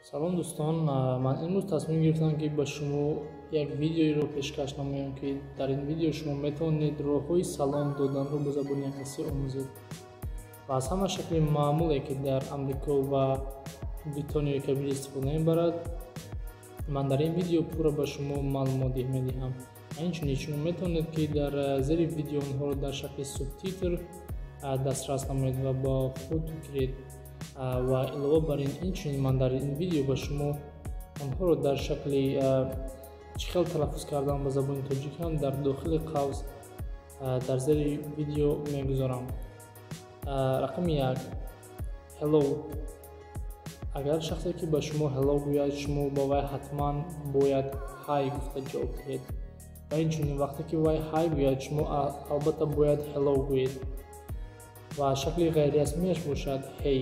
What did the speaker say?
салом дӯстон, ман имрӯз тасмим гирифтам ки ба шумо як видеоро пешкаш намоям ки дар ин видео шумо метавонед роҳҳои салом доданро ба забони англисӣ омӯзед ва аз ҳама шакли маъмуле ки дар амрико ва бритониёи кабир истифода мебарад. Ман дар ин видео пурра ба шумо маълумот медиҳам. Инчунин шумо метавонед ки дар зери видео онҳоро дар шакли субтитр дастрас намоед ва ба худ гиред. Ва илова бар ин инчунин ман дар ин видео ба шумо онҳоро дар шакли чӣ хел талаффуз кардан ба забони тоҷикан дар дохили қавс дар зери видео мегузорам. Рақами 1. Hello. Агар шахсе ки ба шумо hello гӯяд, шумо ба вай ҳатман бояд hi гуфта ҷавоб диҳед. Ва инчунин вақте ки вай hi гӯяд, шумо албатта бояд hello гӯед. Ва шакли ғайрирасмиаш бошад hey.